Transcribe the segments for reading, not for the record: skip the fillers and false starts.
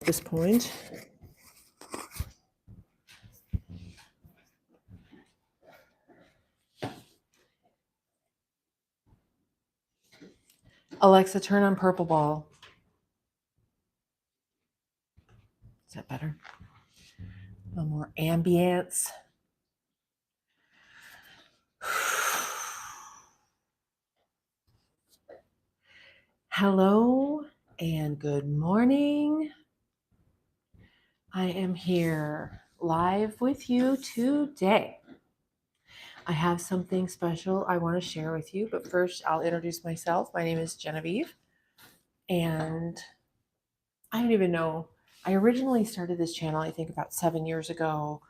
at this point. Alexa, turn on Purple Ball. Is that better? A little more ambience. Hello and good morning. I am here live with you today. I have something special I want to share with you, but first I'll introduce myself. My name is Jenna-veev, and I don't even know. I originally started this channel, I think about 7 years ago,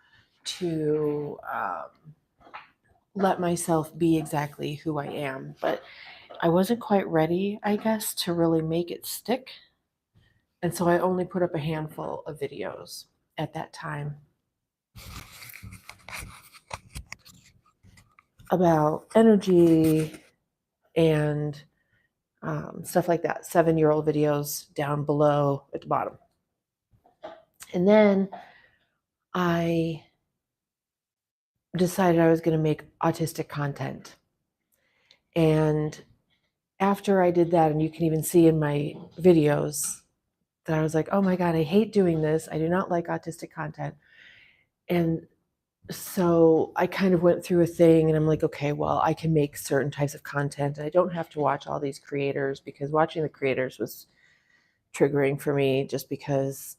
to let myself be exactly who I am, but I wasn't quite ready, I guess, to really make it stick. And so I only put up a handful of videos at that time about energy and stuff like that. 7-year-old videos down below at the bottom. And then I decided I was going to make autistic content. And after I did that, and you can even see in my videos that I was like, oh my God, I hate doing this. I do not like autistic content. And so I kind of went through a thing and I'm like, okay, well, I can make certain types of content. And I don't have to watch all these creators, because watching the creators was triggering for me, just because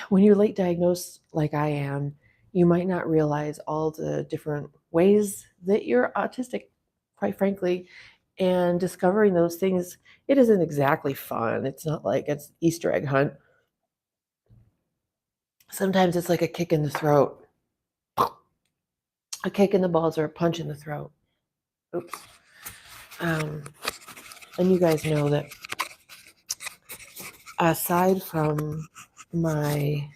when you're late diagnosed like I am, you might not realize all the different ways that you're autistic, quite frankly. And discovering those things, it isn't exactly fun. It's not like it's Easter egg hunt. Sometimes it's like a kick in the throat, a kick in the balls, or a punch in the throat. Oops. And you guys know that aside from the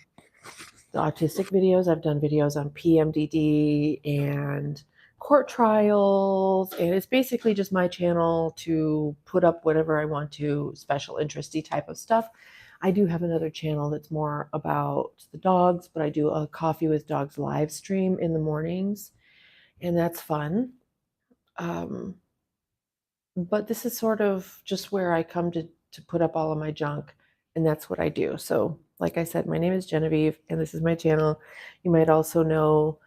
autistic videos, I've done videos on PMDD and court trials, and it's basically just my channel to put up whatever I want to, special interesty type of stuff. I do have another channel that's more about the dogs, but I do a Coffee with Dogs live stream in the mornings, and that's fun. But this is sort of just where I come to put up all of my junk, and that's what I do. So like I said, my name is Genevieve, and this is my channel. You might also know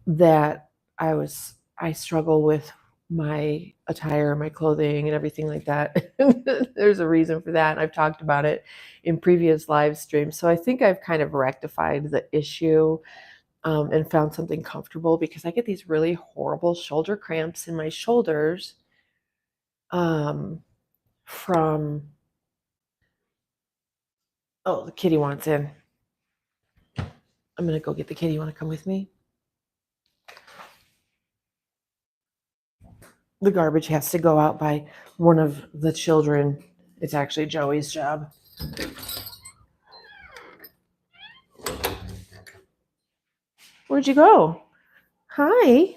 that I struggle with my attire, my clothing, and everything like that. There's a reason for that. I've talked about it in previous live streams. So I think I've kind of rectified the issue and found something comfortable, because I get these really horrible shoulder cramps in my shoulders from, oh, the kitty wants in. I'm going to go get the kitty. You want to come with me? The garbage has to go out by one of the children. It's actually Joey's job. Where'd you go? Hi.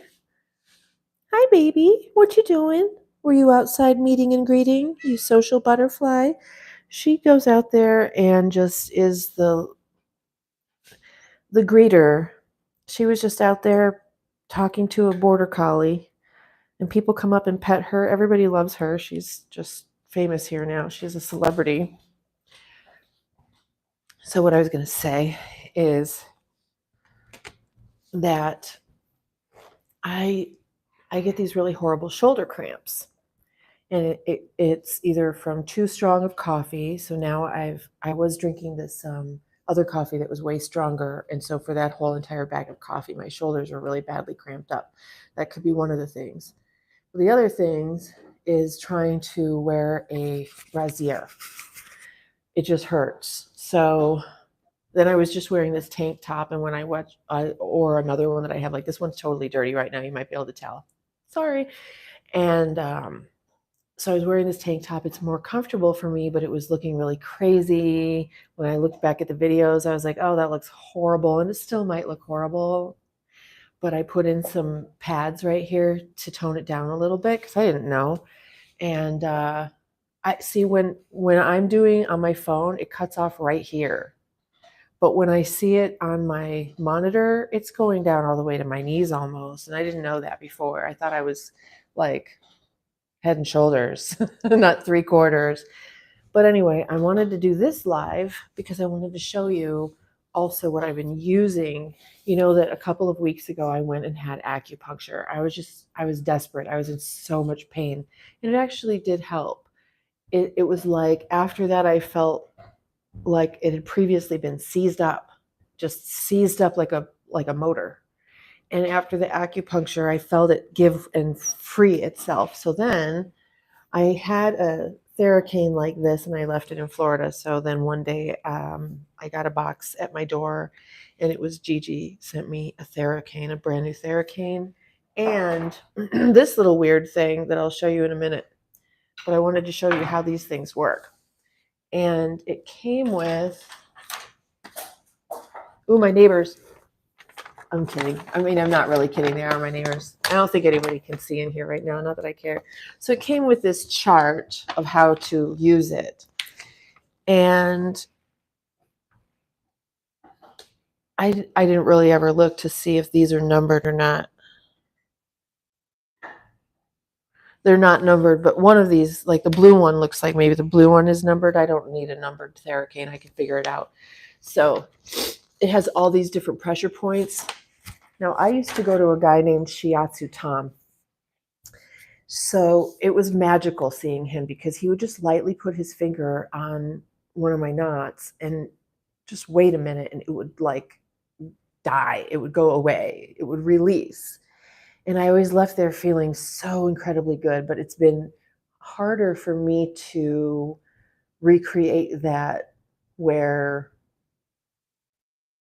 Hi, baby. What you doing? Were you outside meeting and greeting, you social butterfly? She goes out there and just is the greeter. She was just out there talking to a border collie, and people come up and pet her. Everybody loves her. She's just famous here now. She's a celebrity. So what I was going to say is that I get these really horrible shoulder cramps, and it's either from too strong of coffee. So now I was drinking this other coffee that was way stronger, and so for that whole entire bag of coffee, my shoulders are really badly cramped up. That could be one of the things. The other things is trying to wear a brassiere. It just hurts. So then I was just wearing this tank top, and when I watch, or another one that I have, like this one's totally dirty right now. You might be able to tell. Sorry. And so I was wearing this tank top. It's more comfortable for me, but it was looking really crazy. When I looked back at the videos, I was like, oh, that looks horrible. And it still might look horrible. But I put in some pads right here to tone it down a little bit, because I didn't know. And I see when I'm doing on my phone, it cuts off right here. But when I see it on my monitor, it's going down all the way to my knees almost. And I didn't know that before. I thought I was like head and shoulders, not 3/4. But anyway, I wanted to do this live because I wanted to show you also what I've been using. You know that a couple of weeks ago I went and had acupuncture. I was desperate. I was in so much pain. And it actually did help. It was like after that I felt like it had previously been seized up, just seized up like a motor. And after the acupuncture, I felt it give and free itself. So then I had a THERACANE like this, and I left it in Florida. So then one day I got a box at my door, and it was Gigi sent me a THERACANE, a brand new THERACANE, and this little weird thing that I'll show you in a minute. But I wanted to show you how these things work. And it came with, ooh, my neighbors. I'm kidding. I mean, I'm not really kidding. They are my neighbors. I don't think anybody can see in here right now, not that I care. So it came with this chart of how to use it. And I didn't really ever look to see if these are numbered or not. They're not numbered, but one of these, like the blue one, looks like maybe the blue one is numbered. I don't need a numbered THERACANE. I can figure it out. So it has all these different pressure points. Now, I used to go to a guy named Shiatsu Tom. So it was magical seeing him because he would just lightly put his finger on one of my knots and just wait a minute and it would like die. It would go away. It would release. And I always left there feeling so incredibly good, but it's been harder for me to recreate that where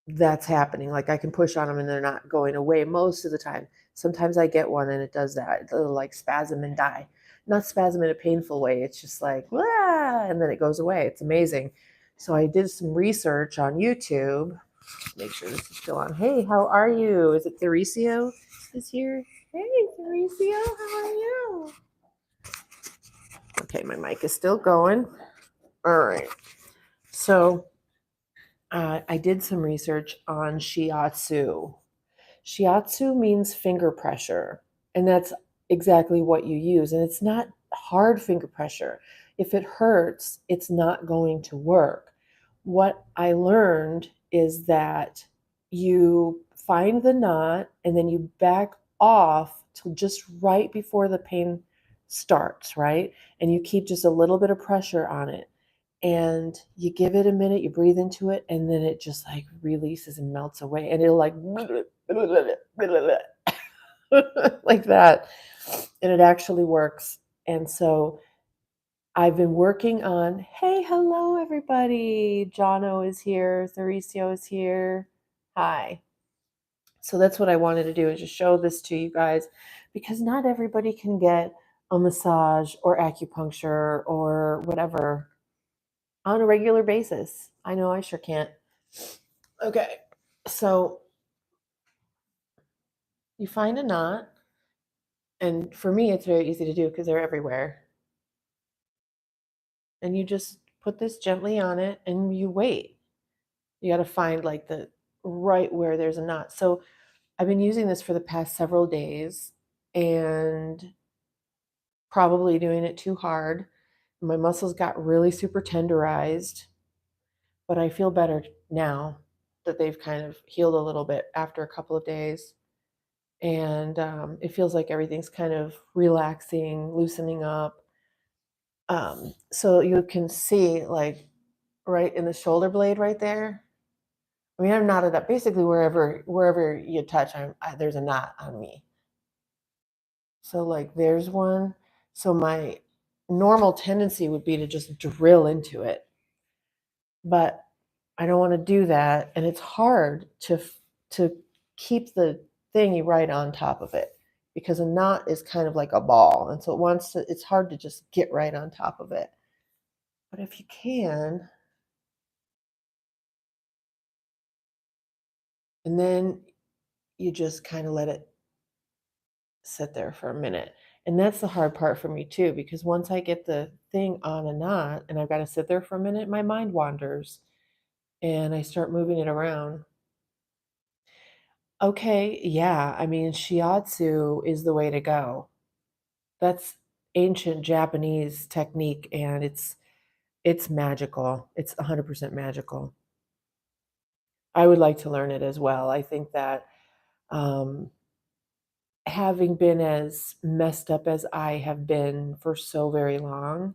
that's happening. Like I can push on them and they're not going away most of the time. Sometimes I get one and it does that. It'll like spasm and die. Not spasm in a painful way. It's just like, "Wah," and then it goes away. It's amazing. So I did some research on YouTube. Make sure this is still on. Hey, how are you? Is it Therecio is here? Hey, Therecio, how are you? Okay, my mic is still going. All right. So I did some research on Shiatsu. Shiatsu means finger pressure, and that's exactly what you use. And it's not hard finger pressure. If it hurts, it's not going to work. What I learned is that you find the knot and then you back off till just right before the pain starts, right? And you keep just a little bit of pressure on it. And you give it a minute, you breathe into it, and then it just like releases and melts away. And it'll like like that. And it actually works. And so I've been working on, hey, hello, everybody. Jono is here. Therecio is here. Hi. So that's what I wanted to do is just show this to you guys because not everybody can get a massage or acupuncture or whatever on a regular basis. I know I sure can't. Okay. So you find a knot, and for me, it's very easy to do because they're everywhere. And you just put this gently on it and you wait. You got to find like the right where there's a knot. So I've been using this for the past several days and probably doing it too hard. My muscles got really super tenderized, but I feel better now that they've kind of healed a little bit after a couple of days. And it feels like everything's kind of relaxing, loosening up. So you can see like right in the shoulder blade right there. I mean, I'm knotted up. Basically, wherever you touch, there's a knot on me. So like there's one. So my normal tendency would be to just drill into it, but I don't want to do that, and it's hard to keep the thingy right on top of it because a knot is kind of like a ball, and so it's hard to just get right on top of it. But if you can, and then you just kind of let it sit there for a minute. And that's the hard part for me too, because once I get the thing on a knot and I've got to sit there for a minute, my mind wanders and I start moving it around. Okay, yeah, I mean, Shiatsu is the way to go. That's ancient Japanese technique and it's magical. It's 100% magical. I would like to learn it as well. I think that um, having been as messed up as I have been for so very long,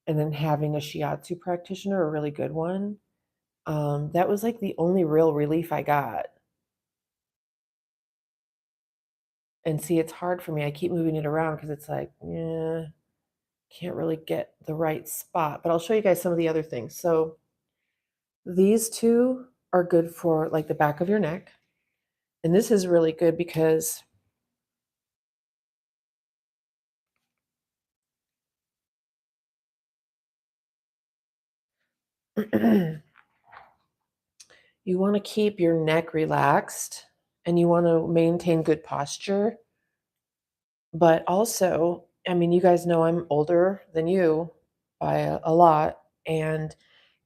and then having a Shiatsu practitioner, a really good one, that was like the only real relief I got. And see, it's hard for me. I keep moving it around because it's like, yeah, can't really get the right spot. But I'll show you guys some of the other things. So these two are good for like the back of your neck. And this is really good because you want to keep your neck relaxed and you want to maintain good posture. But also, I mean, you guys know I'm older than you by a lot, and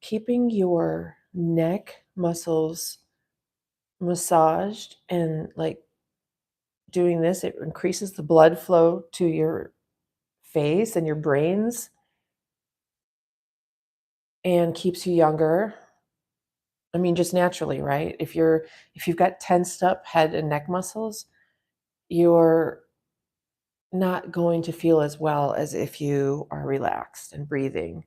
keeping your neck muscles massaged and like doing this, it increases the blood flow to your face and your brains and keeps you younger. I mean, just naturally, right? If you've got tensed up head and neck muscles, you're not going to feel as well as if you are relaxed and breathing.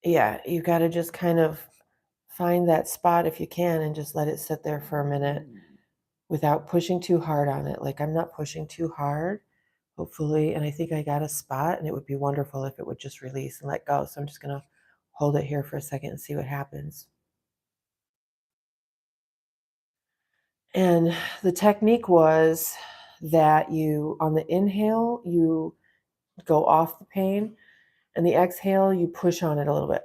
Yeah, you gotta just kind of find that spot if you can and just let it sit there for a minute without pushing too hard on it. Like, I'm not pushing too hard, hopefully, and I think I got a spot, and it would be wonderful if it would just release and let go. So I'm just gonna hold it here for a second and see what happens. And the technique was that you, on the inhale, you go off the pain, and the exhale, you push on it a little bit.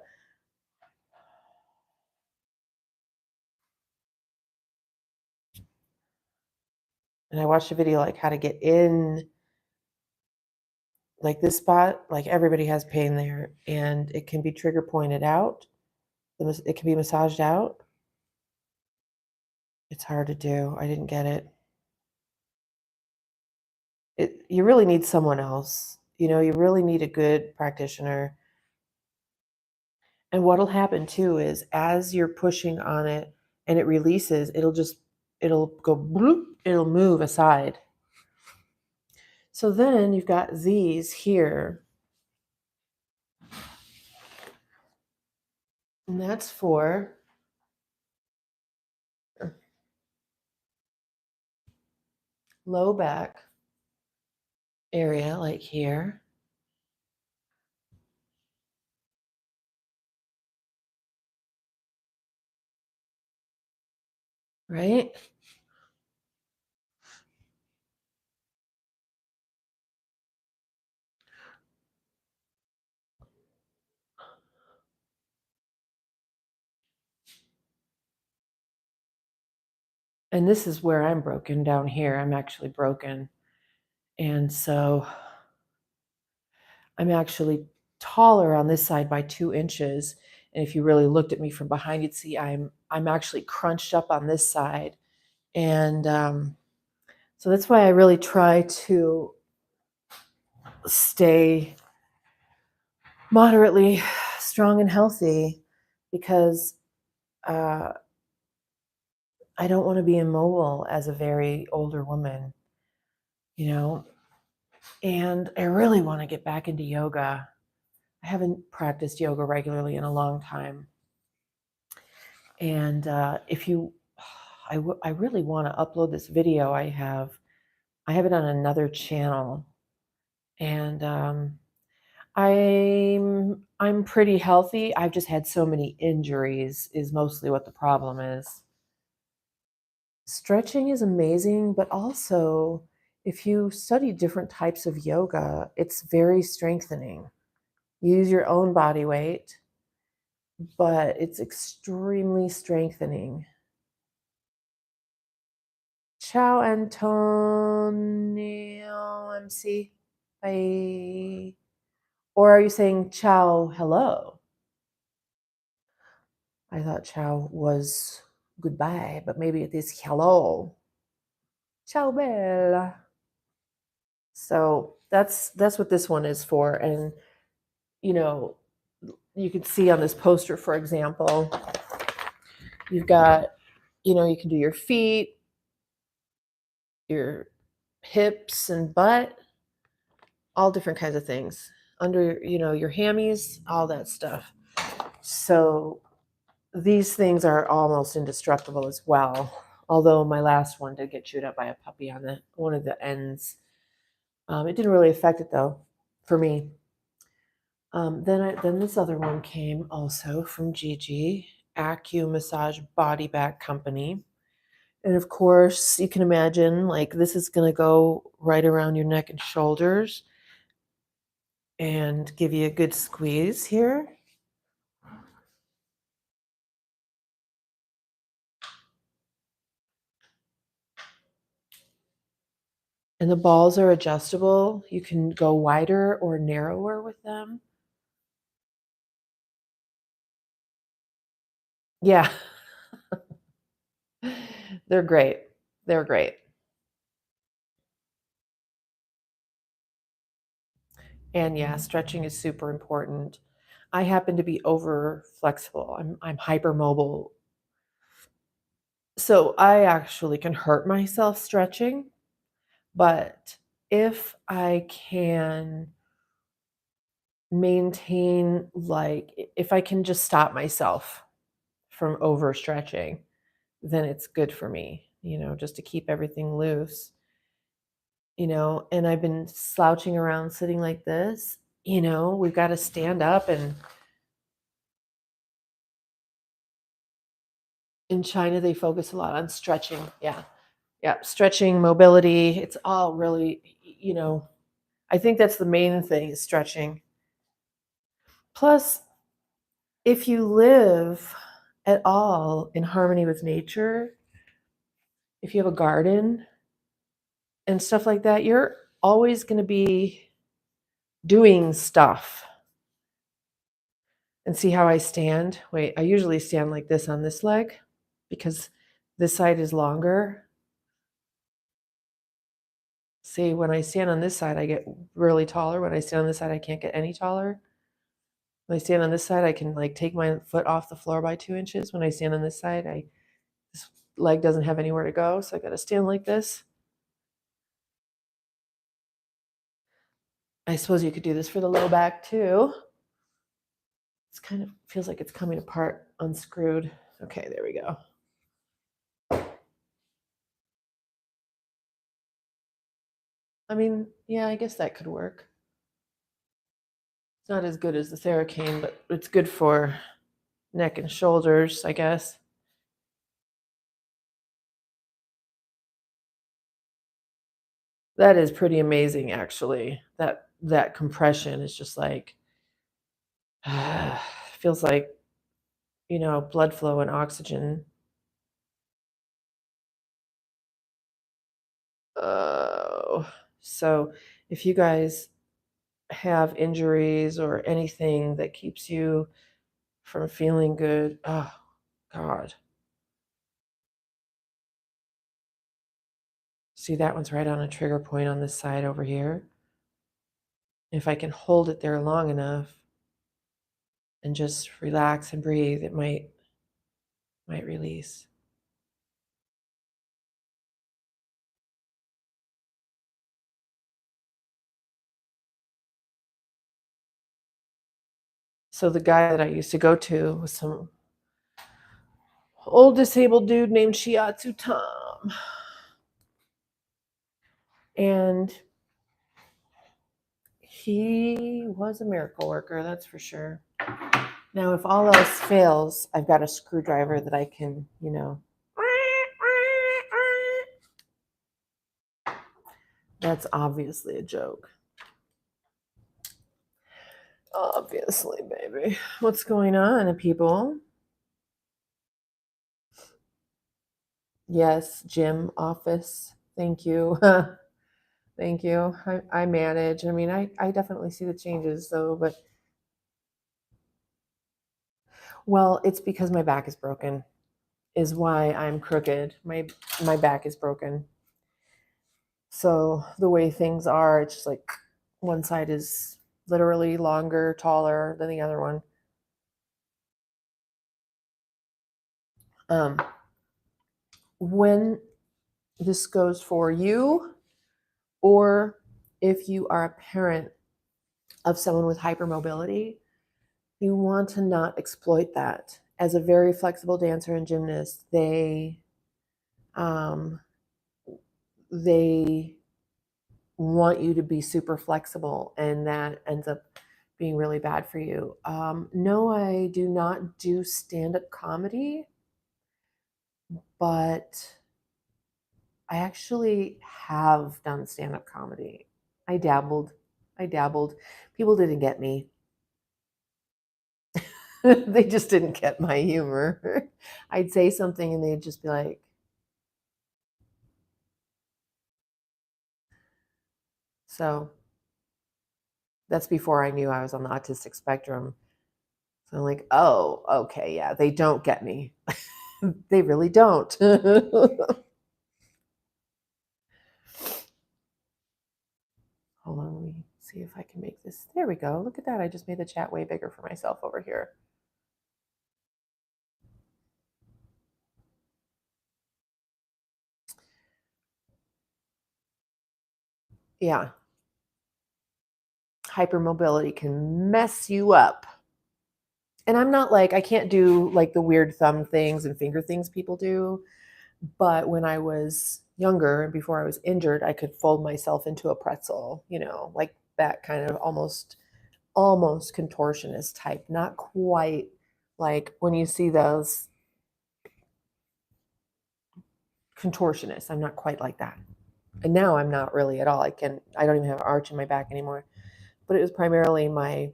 And I watched a video like how to get in like this spot, like everybody has pain there, and it can be trigger pointed out. It can be massaged out. It's hard to do. I didn't get it. You really need someone else. You know, you really need a good practitioner. And what'll happen too is as you're pushing on it and it releases, it'll go bloop, it'll move aside. So then you've got these here, and that's for low back area, like here, right? And this is where I'm broken down here. I'm actually broken. And so I'm actually taller on this side by 2 inches. And if you really looked at me from behind, you'd see I'm actually crunched up on this side. And so that's why I really try to stay moderately strong and healthy because uh, I don't want to be immobile as a very older woman, you know. And I really want to get back into yoga. I haven't practiced yoga regularly in a long time. And if you, I really want to upload this video I have it on another channel. And I'm pretty healthy. I've just had so many injuries is mostly what the problem is. Stretching is amazing, but also if you study different types of yoga, it's very strengthening. Use your own body weight but it's extremely strengthening. Ciao, Antonio MC. Bye. Or are you saying ciao, hello? I thought ciao was goodbye, but maybe it is hello. Ciao, bella. So that's what this one is for. And you know, you can see on this poster, for example, you've got, you can do your feet, your hips and butt, all different kinds of things under, your hammies, all that stuff. So these things are almost indestructible as well. Although my last one did get chewed up by a puppy on one of the ends. It didn't really affect it though, for me. Then this other one came also from GeNeVieVe Massage Body Back Company. And of course, you can imagine like this is going to go right around your neck and shoulders and give you a good squeeze here. And the balls are adjustable. You can go wider or narrower with them. Yeah. They're great. They're great. And yeah, stretching is super important. I happen to be over flexible. I'm hypermobile. So I actually can hurt myself stretching, but if I can maintain, like if I can just stop myself from overstretching, then it's good for me, just to keep everything loose, and I've been slouching around sitting like this, we've got to stand up. And in China, they focus a lot on stretching. Yeah. Yeah. Stretching, mobility. It's all really, I think that's the main thing is stretching. Plus, if you live at all in harmony with nature, if you have a garden and stuff like that, you're always going to be doing stuff. And see how I stand? Wait, I usually stand like this on this leg because this side is longer. See, when I stand on this side, I get really taller. When I stand on this side, I can't get any taller. When I stand on this side, I can like take my foot off the floor by 2 inches. When I stand on this side, this leg doesn't have anywhere to go, so I got to stand like this. I suppose you could do this for the low back too. It's kind of feels like it's coming apart, unscrewed. Okay, there we go. I mean, yeah, I guess that could work. It's not as good as the THERACANE, but it's good for neck and shoulders, I guess. That is pretty amazing, actually. That compression is just like feels like, blood flow and oxygen. Oh, so if you guys have injuries or anything that keeps you from feeling good, oh God. See, that one's right on a trigger point on this side over here. If I can hold it there long enough and just relax and breathe, it might release. So the guy that I used to go to was some old disabled dude named Shiatsu Tom. And he was a miracle worker, that's for sure. Now, if all else fails, I've got a screwdriver that I can, That's obviously a joke. Obviously, baby. What's going on, people? Yes, gym, office. Thank you. Thank you. I manage. I mean, I definitely see the changes though, but well, it's because my back is broken, is why I'm crooked. My back is broken. So the way things are, it's just like one side is literally longer, taller than the other one. Um, when this goes for you, or if you are a parent of someone with hypermobility, you want to not exploit that. As a very flexible dancer and gymnast, um, they want you to be super flexible, and that ends up being really bad for you. No, I do not do stand-up comedy, but I actually have done stand-up comedy. I dabbled. I dabbled. People didn't get me. They just didn't get my humor. I'd say something and they'd just be like, so that's before I knew I was on the autistic spectrum. So I'm like, oh, okay, yeah, they don't get me. They really don't. Hold on, let me see if I can make this. There we go. Look at that. I just made the chat way bigger for myself over here. Yeah. Hypermobility can mess you up. And I'm not like, I can't do like the weird thumb things and finger things people do. But when I was younger and before I was injured, I could fold myself into a pretzel, like that kind of almost contortionist type, not quite like when you see those contortionists. I'm not quite like that. And now I'm not really at all. I don't even have an arch in my back anymore. But it was primarily my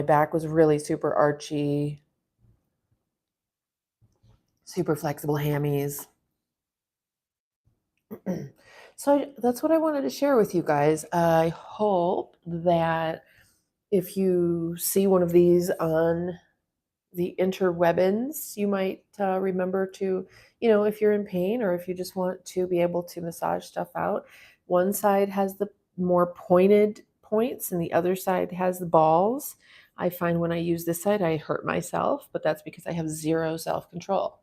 back was really super archy, super flexible hammies. So that's what I wanted to share with you guys. I hope that if you see one of these on the interwebins, you might remember to, if you're in pain or if you just want to be able to massage stuff out. One side has the more pointed points and the other side has the balls. I find when I use this side, I hurt myself, but that's because I have zero self-control.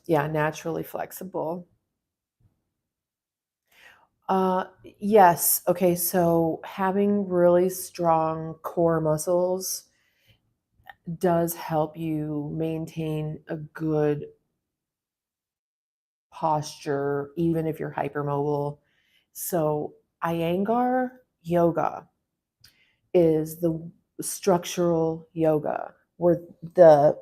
Yeah, naturally flexible. Yes. Okay. So having really strong core muscles does help you maintain a good posture, even if you're hypermobile. So Iyengar yoga is the structural yoga where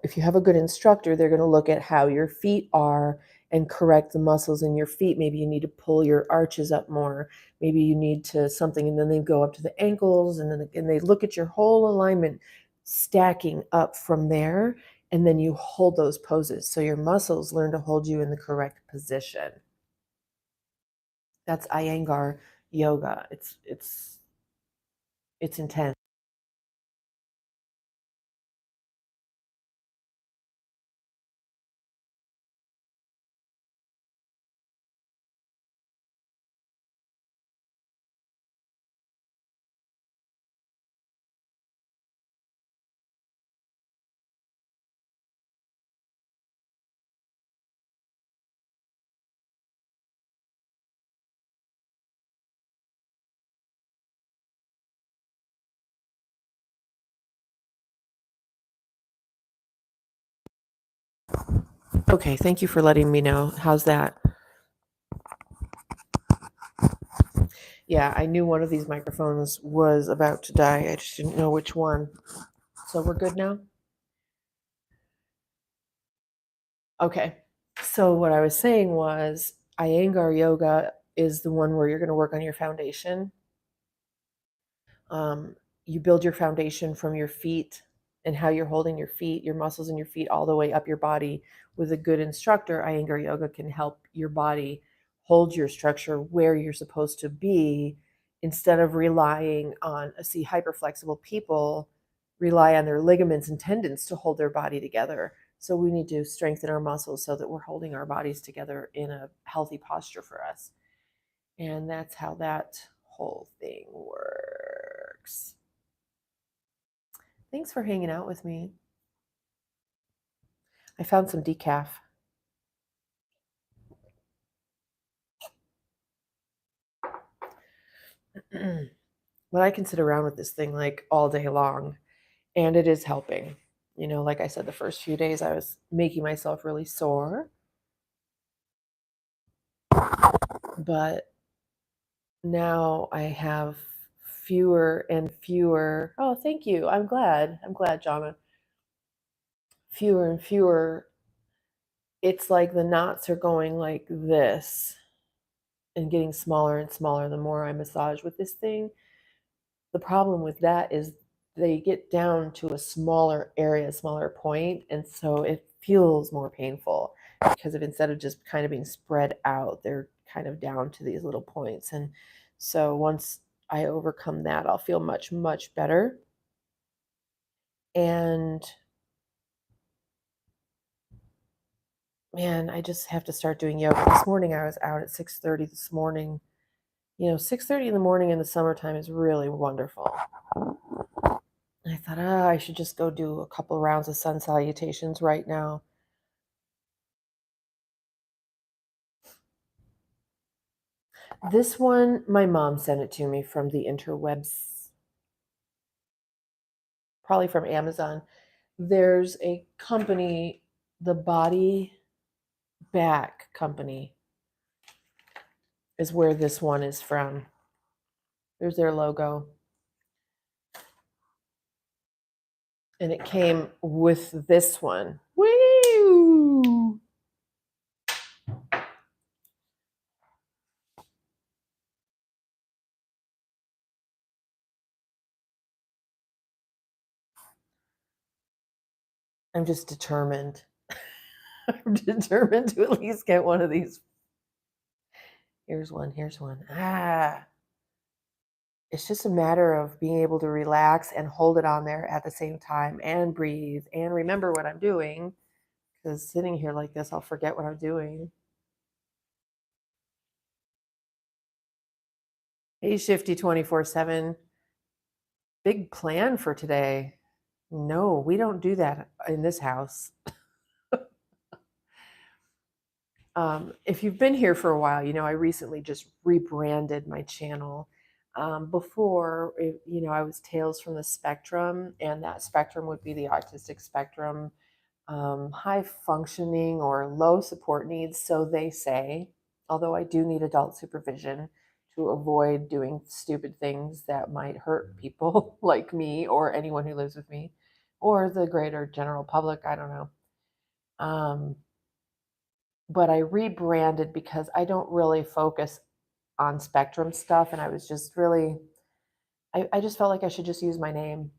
if you have a good instructor, they're going to look at how your feet are and correct the muscles in your feet. Maybe you need to pull your arches up more. Maybe you need to something, and then they go up to the ankles, and they look at your whole alignment stacking up from there, and then you hold those poses so your muscles learn to hold you in the correct position. That's Iyengar yoga. It's intense. Okay, thank you for letting me know. How's that? Yeah, I knew one of these microphones was about to die. I just didn't know which one. So we're good now? Okay. So what I was saying was Iyengar yoga is the one where you're going to work on your foundation. You build your foundation from your feet and how you're holding your feet, your muscles in your feet, all the way up your body. With a good instructor, Iyengar Yoga can help your body hold your structure where you're supposed to be, instead of relying on, see, hyperflexible people rely on their ligaments and tendons to hold their body together. So we need to strengthen our muscles so that we're holding our bodies together in a healthy posture for us. And that's how that whole thing works. Thanks for hanging out with me. I found some decaf. But I can sit around with this thing like all day long, and it is helping. You know, like I said, the first few days I was making myself really sore, but now I have fewer and fewer. Oh, thank you. I'm glad. I'm glad, Jonna. Fewer and fewer. It's like the knots are going like this and getting smaller and smaller the more I massage with this thing. The problem with that is they get down to a smaller area, smaller point, and so it feels more painful because of, instead of just kind of being spread out, they're kind of down to these little points. And so once I overcome that, I'll feel much, much better. And man, I just have to start doing yoga. This morning I was out at 6:30 this morning. You know, 6:30 in the morning in the summertime is really wonderful. I thought, I should just go do a couple rounds of sun salutations right now. This one, my mom sent it to me from the interwebs, probably from Amazon. There's a company, the Body Back Company is where this one is from. There's their logo. And it came with this one. Woo! I'm just determined. I'm determined to at least get one of these. Here's one. Here's one. It's just a matter of being able to relax and hold it on there at the same time and breathe and remember what I'm doing, because sitting here like this, I'll forget what I'm doing. Hey, Shifty 24/7. Big plan for today. No, we don't do that in this house. If you've been here for a while, you know I recently just rebranded my channel. Before, I was Tales from the Spectrum, and that spectrum would be the autistic spectrum, high functioning or low support needs, so they say, although I do need adult supervision to avoid doing stupid things that might hurt people like me or anyone who lives with me or the greater general public. I don't know. But I rebranded because I don't really focus on spectrum stuff. And I was just really, I just felt like I should just use my name.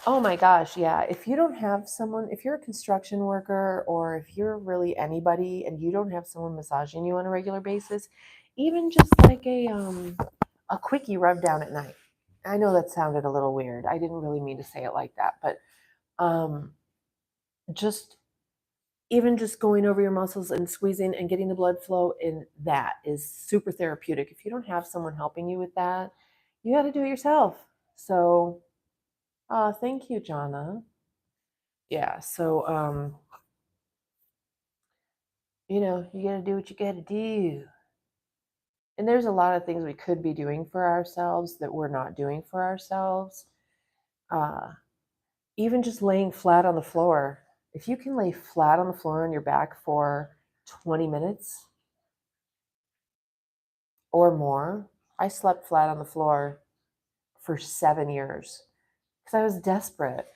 Oh my gosh, yeah. If you don't have someone, if you're a construction worker or if you're really anybody and you don't have someone massaging you on a regular basis, even just like a quickie rub down at night. I know that sounded a little weird. I didn't really mean to say it like that, but just even just going over your muscles and squeezing and getting the blood flow in, that is super therapeutic. If you don't have someone helping you with that, you got to do it yourself. So, thank you, Jonna. Yeah. So, you got to do what you got to do. And there's a lot of things we could be doing for ourselves that we're not doing for ourselves. Uh, Even just laying flat on the floor. If you can lay flat on the floor on your back for 20 minutes or more. I slept flat on the floor for 7 years because I was desperate.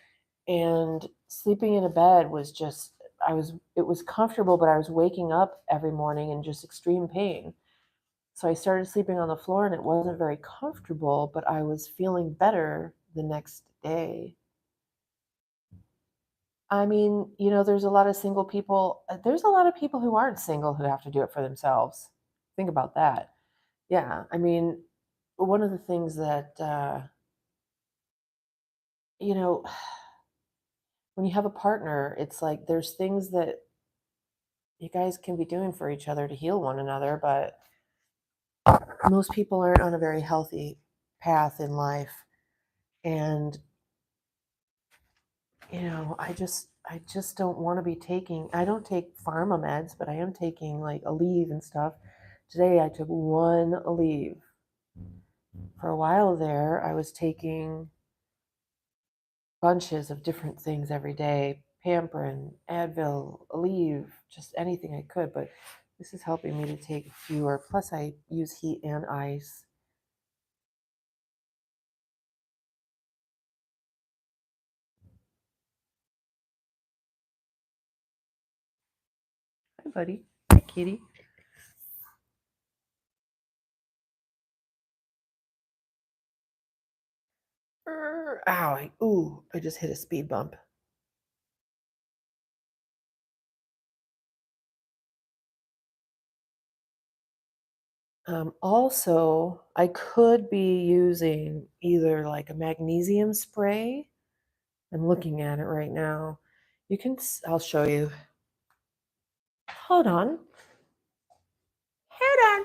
And sleeping in a bed was just, it was comfortable, but I was waking up every morning in just extreme pain. So I started sleeping on the floor and it wasn't very comfortable, but I was feeling better the next day. I mean, there's a lot of single people. There's a lot of people who aren't single who have to do it for themselves. Think about that. Yeah. I mean, one of the things that, you know, when you have a partner, it's like there's things that you guys can be doing for each other to heal one another, but most people aren't on a very healthy path in life. And, I just don't want to be taking, I don't take pharma meds, but I am taking like Aleve and stuff. Today I took one Aleve. For a while there, I was taking bunches of different things every day: Pamprin, Advil, Aleve, just anything I could. But this is helping me to take fewer. Plus, I use heat and ice. Hi, buddy. Hi, kitty. Ow. I just hit a speed bump. Also, I could be using either like a magnesium spray. I'm looking at it right now. I'll show you. Hold on. Hold on.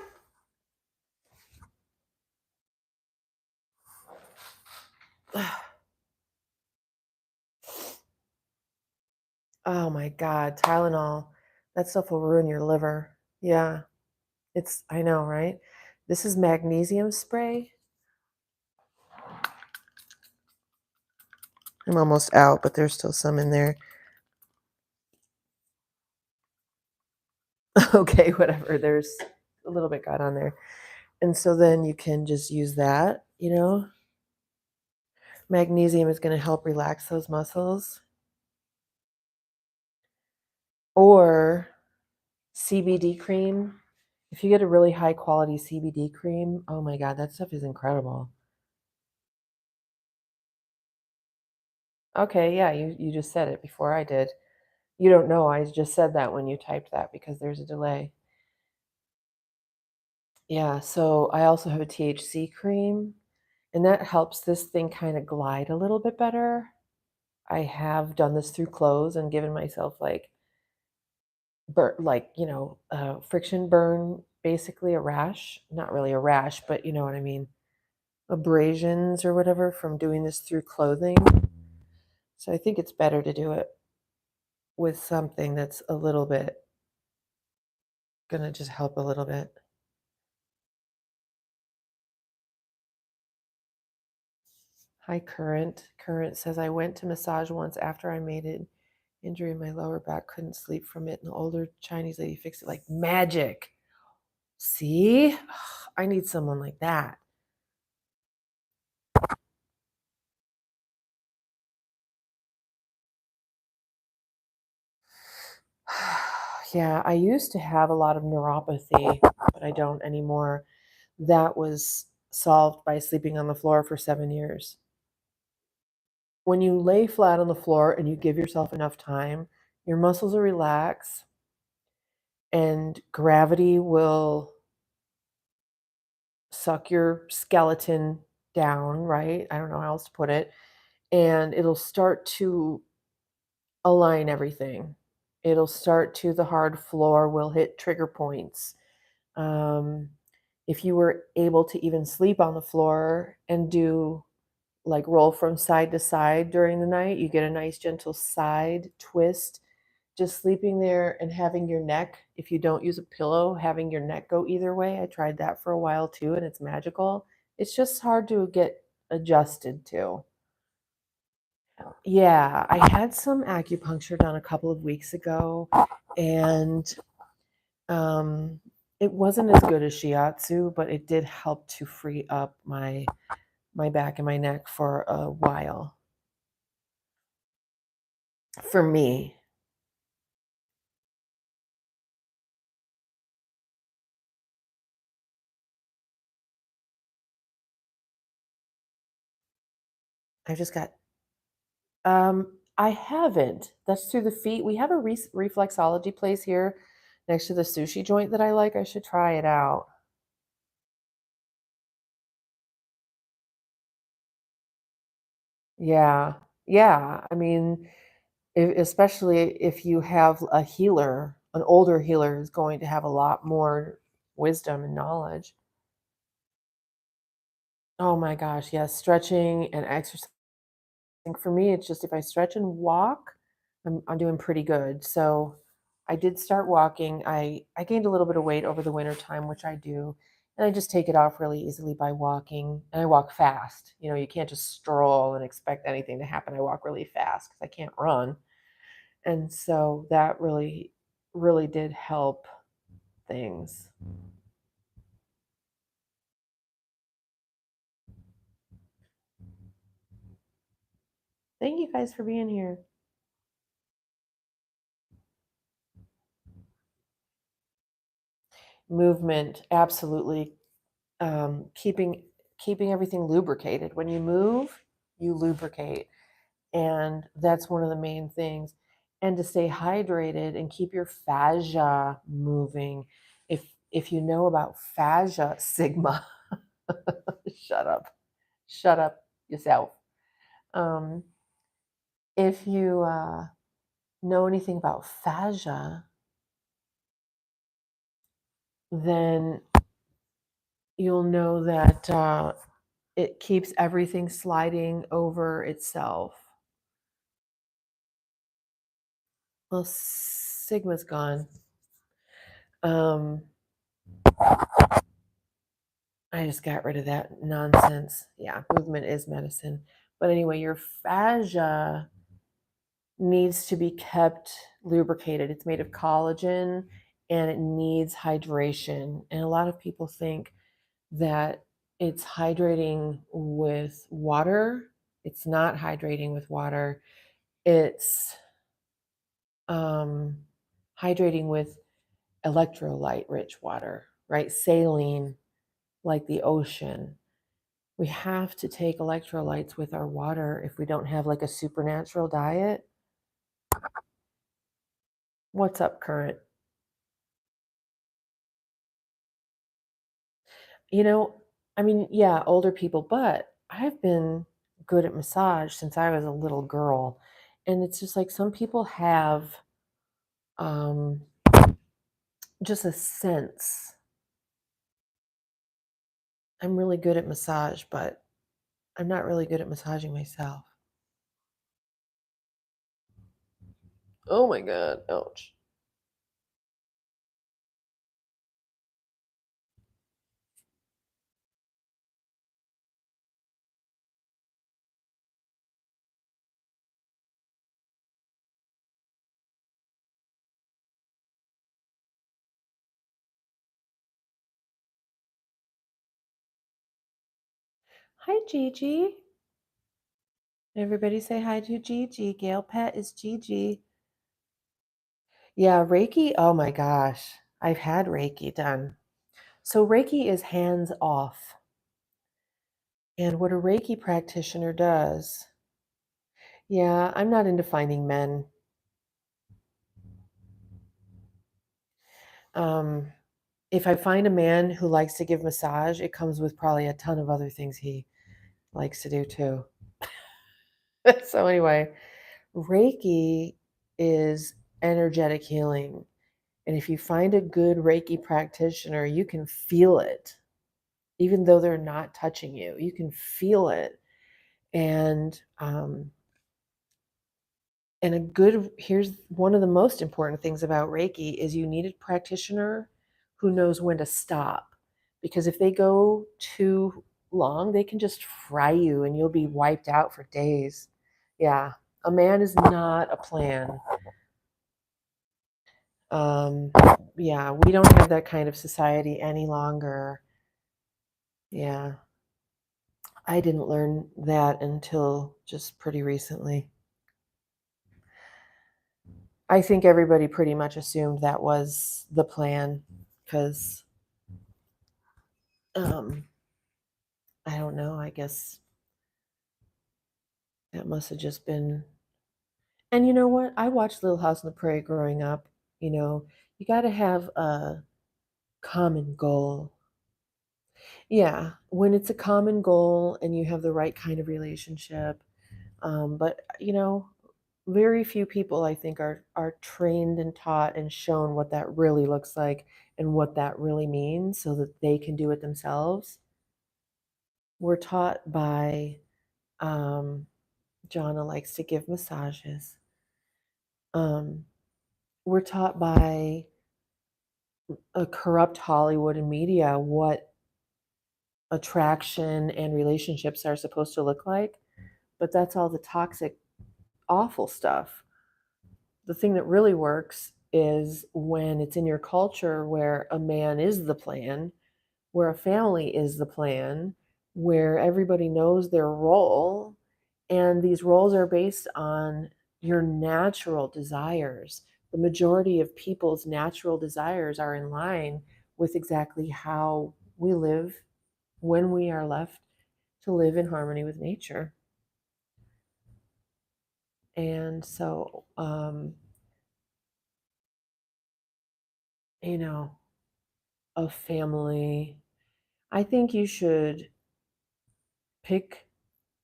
Oh my God, Tylenol. That stuff will ruin your liver. Yeah, I know, right? This is magnesium spray. I'm almost out, but there's still some in there. Okay, whatever. There's a little bit got on there. And so then you can just use that. Magnesium is going to help relax those muscles. Or CBD cream. If you get a really high quality CBD cream, oh my God, that stuff is incredible. Okay, yeah, you just said it before I did. You don't know, I just said that when you typed that because there's a delay. Yeah, so I also have a THC cream, and that helps this thing kind of glide a little bit better. I have done this through clothes and given myself friction burn, basically a rash. Not really a rash, but you know what I mean. Abrasions or whatever from doing this through clothing. So I think it's better to do it with something that's a little bit gonna just help a little bit. Hi, Current. Current says, I went to massage once after I made an injury in my lower back, couldn't sleep from it. An older Chinese lady fixed it like magic. See? I need someone like that. Yeah, I used to have a lot of neuropathy, but I don't anymore. That was solved by sleeping on the floor for 7 years. When you lay flat on the floor and you give yourself enough time, your muscles will relax and gravity will suck your skeleton down, right? I don't know how else to put it. And it'll start to align everything. The hard floor will hit trigger points. Um, if you were able to even sleep on the floor and do like roll from side to side during the night, you get a nice gentle side twist. Just sleeping there and having your neck, if you don't use a pillow, having your neck go either way. I tried that for a while too, and it's magical. It's just hard to get adjusted to. Yeah, I had some acupuncture done a couple of weeks ago, and um, it wasn't as good as Shiatsu, but it did help to free up my back and my neck for a while. For me, I just got I haven't. That's through the feet. We have a reflexology place here next to the sushi joint that I like. I should try it out. Yeah. Yeah. I mean, especially if you have a healer, an older healer who's going to have a lot more wisdom and knowledge. Oh my gosh, yes, stretching and exercise. Think for me, it's just if I stretch and walk, I'm doing pretty good. So I did start walking. I gained a little bit of weight over the winter time, which I do. And I just take it off really easily by walking. And I walk fast. You know, you can't just stroll and expect anything to happen. I walk really fast because I can't run. And so that really, really did help things. Thank you guys for being here. Movement, absolutely. Keeping everything lubricated. When you move, you lubricate, and that's one of the main things. And to stay hydrated and keep your fascia moving. If you know about fascia sigma, shut up, shut up yourself. Um, if you know anything about fascia, then you'll know that it keeps everything sliding over itself. Well, Sigma's gone. Um, I just got rid of that nonsense. Yeah, movement is medicine. But anyway, your fascia needs to be kept lubricated. It's made of collagen and it needs hydration. And a lot of people think that it's hydrating with water. It's not hydrating with water. It's um, hydrating with electrolyte rich water, right? Saline, like the ocean. We have to take electrolytes with our water if we don't have like a supernatural diet. What's up, current? You know, I mean, yeah, older people, but I've been good at massage since I was a little girl. And it's just like some people have um, just a sense. I'm really good at massage, but I'm not really good at massaging myself. Oh my God. Ouch. Hi, Gigi. Everybody say hi to Gigi. Gail Pet is Gigi. Yeah, Reiki. Oh my gosh. I've had Reiki done. So, Reiki is hands off. And what a Reiki practitioner does, yeah, I'm not into finding men. Um, if I find a man who likes to give massage, it comes with probably a ton of other things he likes to do too. So, anyway, Reiki is energetic healing. And if you find a good Reiki practitioner, you can feel it, even though they're not touching you. You can feel it. And here's one of the most important things about Reiki is you need a practitioner who knows when to stop. Because if they go too long, they can just fry you and you'll be wiped out for days. Yeah. A man is not a plan. Um, yeah, we don't have that kind of society any longer. Yeah. I didn't learn that until just pretty recently. I think everybody pretty much assumed that was the plan because um, I don't know, I guess That must have just been. And you know what? I watched Little House on the Prairie growing up. You know, you got to have a common goal. Yeah, when it's a common goal and you have the right kind of relationship. But you know, very few people I think are trained and taught and shown what that really looks like and what that really means so that they can do it themselves. We're taught by Jonna likes to give massages. Um, we're taught by a corrupt Hollywood and media what attraction and relationships are supposed to look like, but that's all the toxic, awful stuff. The thing that really works is when it's in your culture where a man is the plan, where a family is the plan, where everybody knows their role, and these roles are based on your natural desires. The majority of people's natural desires are in line with exactly how we live when we are left to live in harmony with nature. And so, you know, a family, I think you should pick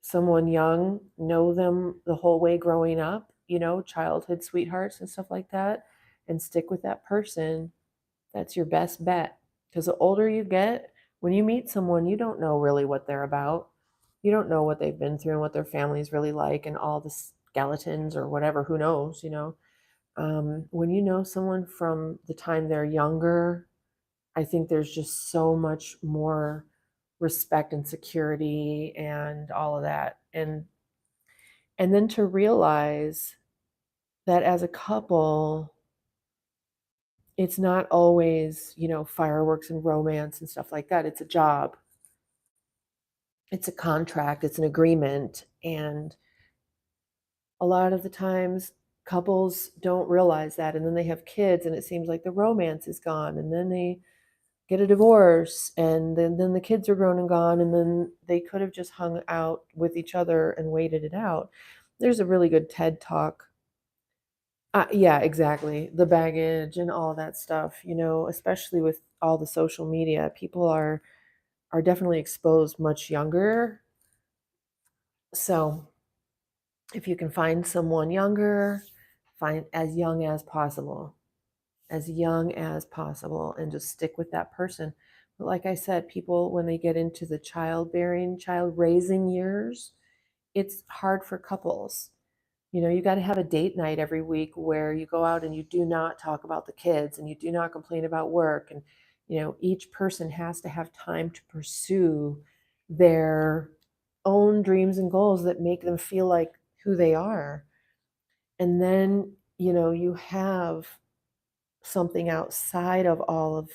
someone young, know them the whole way growing up, you know, childhood sweethearts and stuff like that, and stick with that person. That's your best bet. Because the older you get, when you meet someone, you don't know really what they're about. You don't know what they've been through and what their family's really like and all the skeletons or whatever, who knows, you know. When you know someone from the time they're younger, I think there's just so much more respect and security and all of that. And then to realize that as a couple, it's not always, you know, fireworks and romance and stuff like that. It's a job. It's a contract, it's an agreement, and a lot of the times couples don't realize that and then they have kids and it seems like the romance is gone and then they get a divorce and then the kids are grown and gone and then they could have just hung out with each other and waited it out. There's a really good TED talk. Yeah, exactly. The baggage and all that stuff, you know, especially with all the social media, people are definitely exposed much younger. So if you can find someone younger, find as young as possible, as young as possible, and just stick with that person. But like I said, people, when they get into the childbearing, child raising years, it's hard for couples. You know, you got to have a date night every week where you go out and you do not talk about the kids and you do not complain about work. And, you know, each person has to have time to pursue their own dreams and goals that make them feel like who they are. And then, you know, you have something outside of all of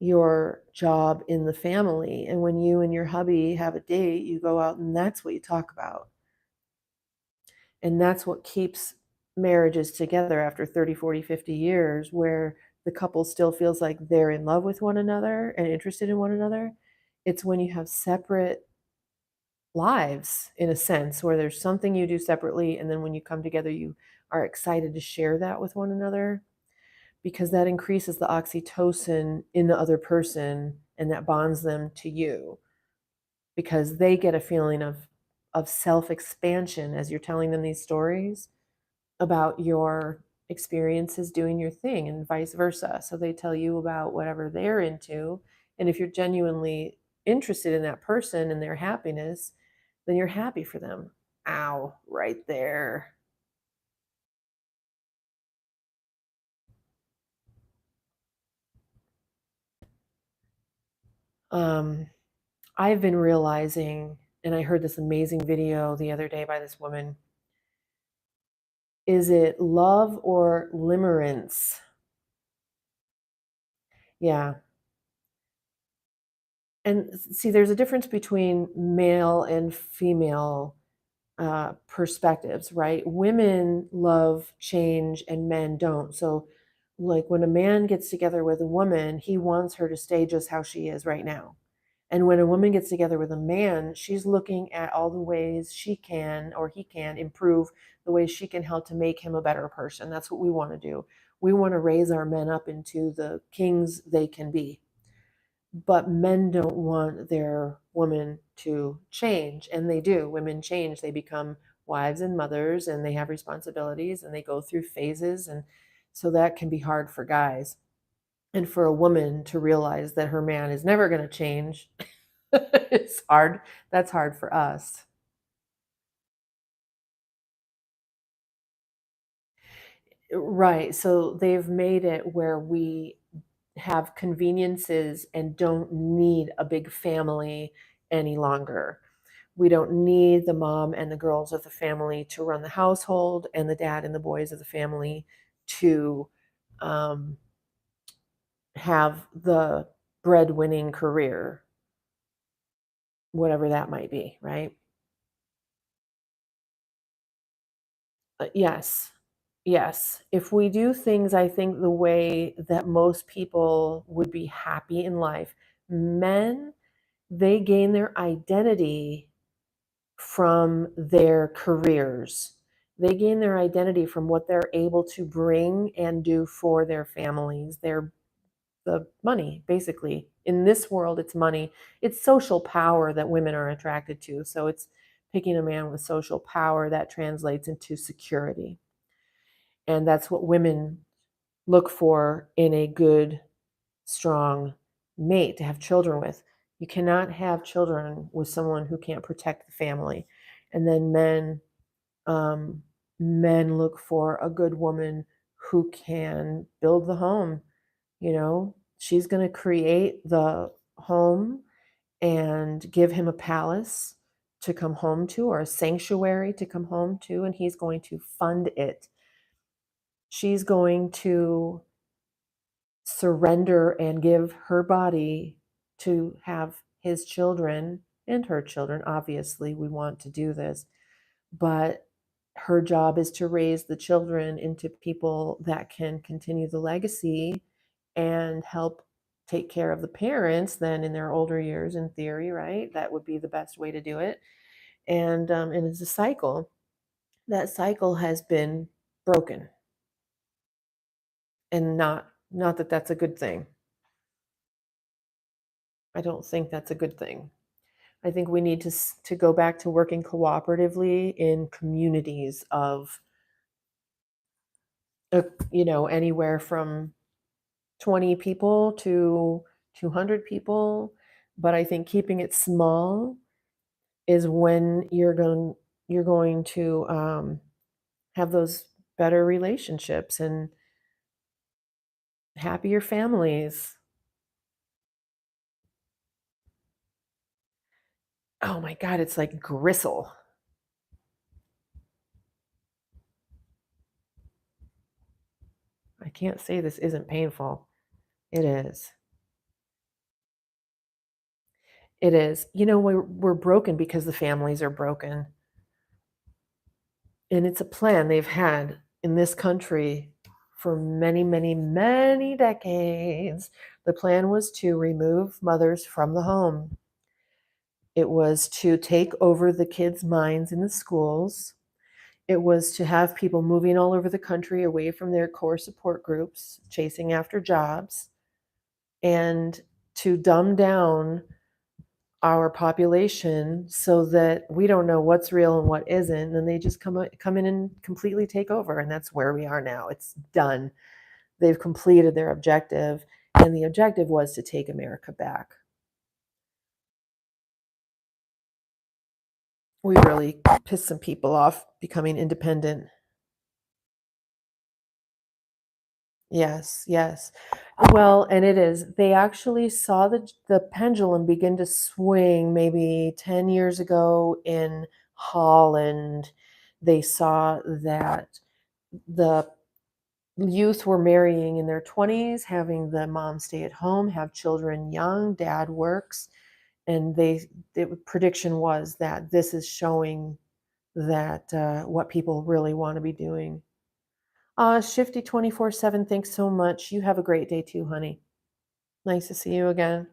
your job in the family. And when you and your hubby have a date, you go out and that's what you talk about. And that's what keeps marriages together after 30, 40, 50 years, where the couple still feels like they're in love with one another and interested in one another. It's when you have separate lives, in a sense, where there's something you do separately. And then when you come together, you are excited to share that with one another because that increases the oxytocin in the other person and that bonds them to you because they get a feeling of self-expansion as you're telling them these stories about your experiences doing your thing and vice versa. So they tell you about whatever they're into. And if you're genuinely interested in that person and their happiness, then you're happy for them. Ow, right there. Um, I've been realizing, and I heard this amazing video the other day by this woman. Is it love or limerence? Yeah. And see, there's a difference between male and female perspectives, right? Women love change and men don't. So, like when a man gets together with a woman, he wants her to stay just how she is right now. And when a woman gets together with a man, she's looking at all the ways she can or he can improve, the ways she can help to make him a better person. That's what we want to do. We want to raise our men up into the kings they can be. But men don't want their women to change, and they do. Women change. They become wives and mothers, and they have responsibilities, and they go through phases. And so that can be hard for guys. And for a woman to realize that her man is never going to change, it's hard. That's hard for us. Right. So they've made it where we have conveniences and don't need a big family any longer. We don't need the mom and the girls of the family to run the household and the dad and the boys of the family to um, have the breadwinning career, whatever that might be, right? Yes. Yes. If we do things, I think the way that most people would be happy in life, men, they gain their identity from their careers. They gain their identity from what they're able to bring and do for their families. Their the money, basically. In this world, it's money. It's social power that women are attracted to. So it's picking a man with social power that translates into security. And that's what women look for in a good, strong mate to have children with. You cannot have children with someone who can't protect the family. And then um, men look for a good woman who can build the home. You know, she's going to create the home and give him a palace to come home to or a sanctuary to come home to, and he's going to fund it. She's going to surrender and give her body to have his children and her children. Obviously, we want to do this, but her job is to raise the children into people that can continue the legacy and help take care of the parents then in their older years, in theory, right? That would be the best way to do it. And it's a cycle. That cycle has been broken, and not that that's a good thing. I don't think that's a good thing. I think we need to go back to working cooperatively in communities of, anywhere from 20 people to 200 people. But I think keeping it small is when you're going to have those better relationships and happier families. Oh my God, it's like gristle. I can't say this isn't painful. It is. It is. We're broken because the families are broken. And it's a plan they've had in this country for many, many, many decades. The plan was to remove mothers from the home. It was to take over the kids' minds in the schools. It was to have people moving all over the country away from their core support groups, chasing after jobs, and to dumb down our population so that we don't know what's real and what isn't, and they just come in and completely take over, and that's where we are now. It's done. They've completed their objective, and the objective was to take America back. We really pissed some people off becoming independent. Yes, yes. Well, and it is. They actually saw the pendulum begin to swing maybe 10 years ago in Holland. They saw that the youth were marrying in their 20s, having the mom stay at home, have children young, dad works, and the prediction was that this is showing that what people really want to be doing. Shifty 24/7, thanks so much. You have a great day too, honey. Nice to see you again.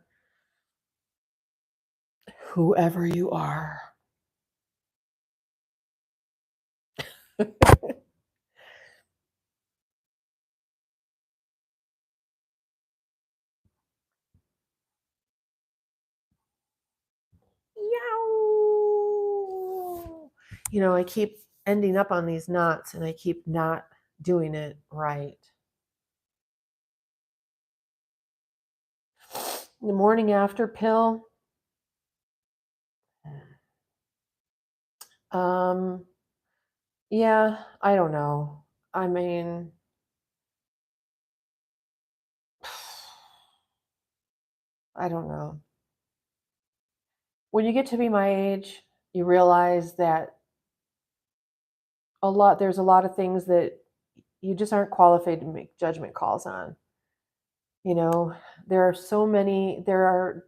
whoever you are. Yow! I keep ending up on these knots and I keep not doing it right. The morning after pill, um, yeah, I don't know. I mean, I don't know. When you get to be my age, you realize that there's a lot of things that you just aren't qualified to make judgment calls on. You know, there are so many, there are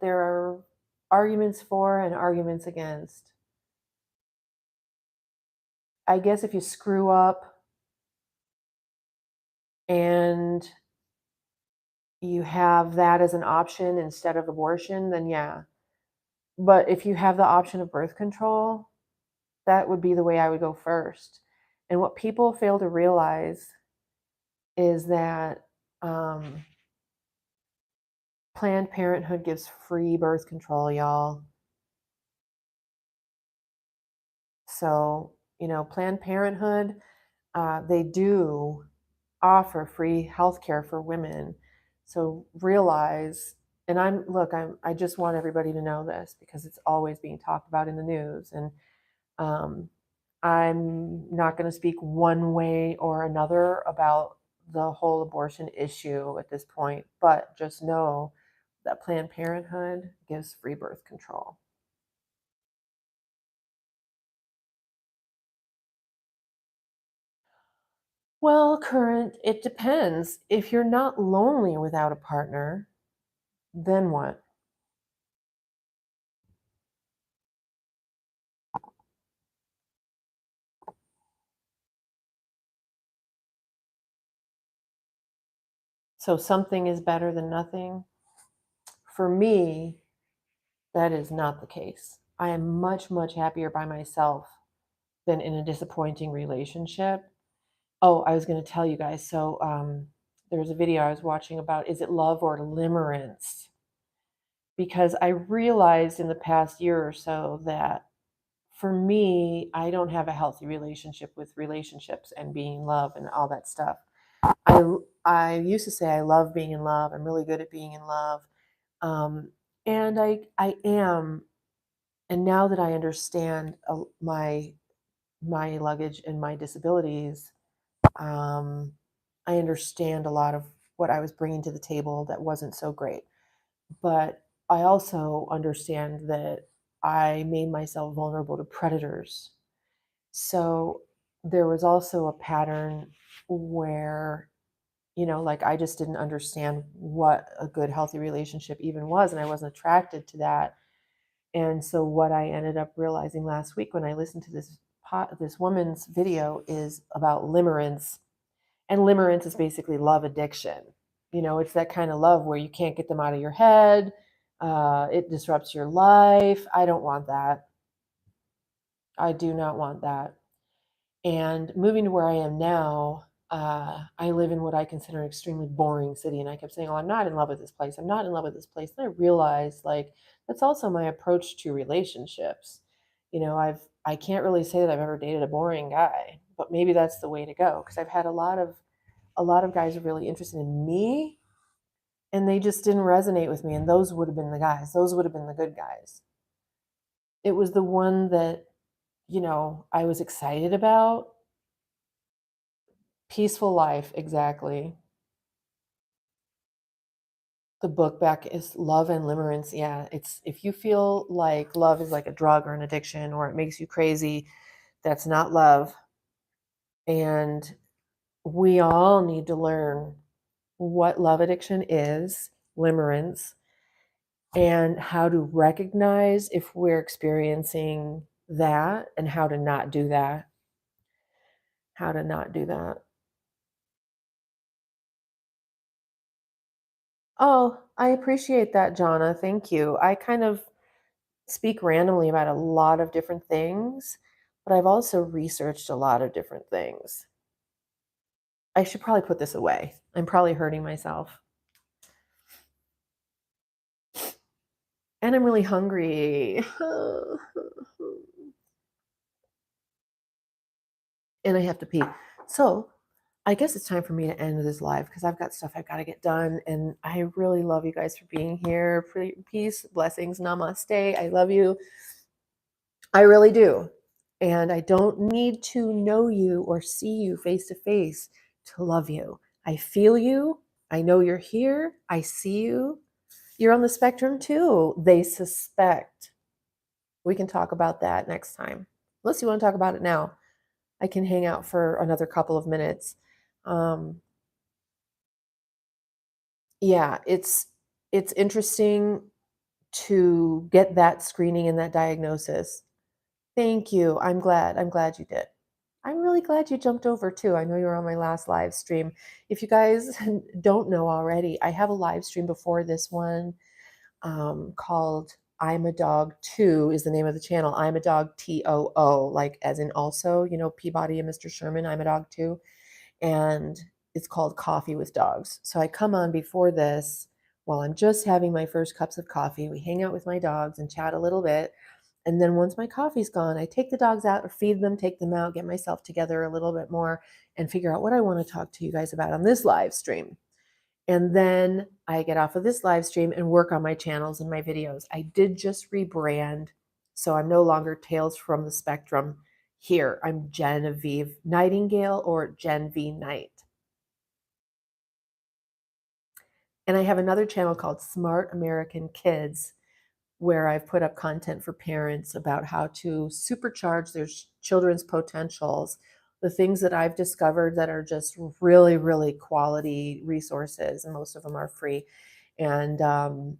arguments for and arguments against. I guess if you screw up and you have that as an option instead of abortion, then yeah. But if you have the option of birth control, that would be the way I would go first. And what people fail to realize is that um, Planned Parenthood gives free birth control, y'all. So, Planned Parenthood, they do offer free healthcare for women. So realize, and I just want everybody to know this because it's always being talked about in the news. And um, I'm not going to speak one way or another about the whole abortion issue at this point, but just know that Planned Parenthood gives free birth control. Well, current, it depends. If you're not lonely without a partner, then what? So something is better than nothing. For me, that is not the case. I am much, much happier by myself than in a disappointing relationship. Oh, I was going to tell you guys. So there was a video I was watching about, is it love or limerence? Because I realized in the past year or so that for me, I don't have a healthy relationship with relationships and being in love and all that stuff. I I used to say I love being in love. I'm really good at being in love, um, and I am. And now that I understand my luggage and my disabilities, um, I understand a lot of what I was bringing to the table that wasn't so great. But I also understand that I made myself vulnerable to predators. So there was also a pattern where, like I just didn't understand what a good, healthy relationship even was, and I wasn't attracted to that. And so what I ended up realizing last week when I listened to this woman's video is about limerence, and limerence is basically love addiction. It's that kind of love where you can't get them out of your head. It disrupts your life. I don't want that. I do not want that. And moving to where I am now, I live in what I consider an extremely boring city. And I kept saying, "Oh, I'm not in love with this place. I'm not in love with this place." And I realized, like, that's also my approach to relationships. I can't really say that I've ever dated a boring guy, but maybe that's the way to go because I've had a lot of guys are really interested in me, and they just didn't resonate with me. And those would have been the guys. Those would have been the good guys. It was the one that I was excited about. Peaceful life, exactly. The book back is Love and Limerence. Yeah, it's if you feel like love is like a drug or an addiction or it makes you crazy, that's not love. And we all need to learn what love addiction is, limerence, and how to recognize if we're experiencing that and how to not do that. How to not do that. Oh, I appreciate that, Jonna. Thank you. I kind of speak randomly about a lot of different things, but I've also researched a lot of different things. I should probably put this away. I'm probably hurting myself. And I'm really hungry. And I have to pee. So I guess it's time for me to end this live because I've got stuff I've got to get done. And I really love you guys for being here. Peace, blessings, namaste. I love you. I really do. And I don't need to know you or see you face to face to love you. I feel you. I know you're here. I see you. You're on the spectrum too. They suspect. We can talk about that next time. Unless you want to talk about it now. I can hang out for another couple of minutes. Yeah, it's interesting to get that screening and that diagnosis. Thank you. I'm glad. I'm glad you did. I'm really glad you jumped over too. I know you were on my last live stream. If you guys don't know already, I have a live stream before this one called I'm a Dog 2 is the name of the channel. I'm a Dog TOO, like as in also, you know, Peabody and Mr. Sherman, I'm a Dog 2. And it's called Coffee with Dogs. So I come on before this while I'm just having my first cups of coffee. We hang out with my dogs and chat a little bit. And then once my coffee's gone, I take the dogs out or feed them, take them out, get myself together a little bit more, and figure out what I want to talk to you guys about on this live stream. And then I get off of this live stream and work on my channels and my videos. I did just rebrand. So I'm no longer Tales from the Spectrum here. I'm GeNeVeev Nightingale or GenV Night. And I have another channel called Smart American Kids, where I've put up content for parents about how to supercharge their children's potentials, the things that I've discovered that are just really, really quality resources, and most of them are free. And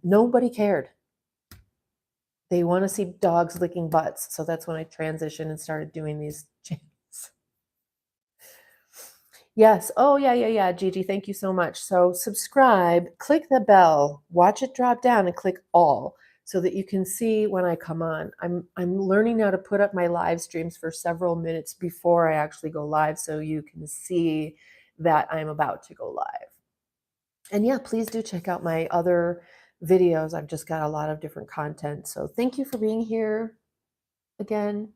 nobody cared. They want to see dogs licking butts. So that's when I transitioned and started doing these channels. Yes. Oh, yeah. Gigi, thank you so much. So subscribe, click the bell, watch it drop down and click all so that you can see when I come on. I'm learning how to put up my live streams for several minutes before I actually go live so you can see that I'm about to go live. And yeah, please do check out my other videos. I've just got a lot of different content. So thank you for being here again.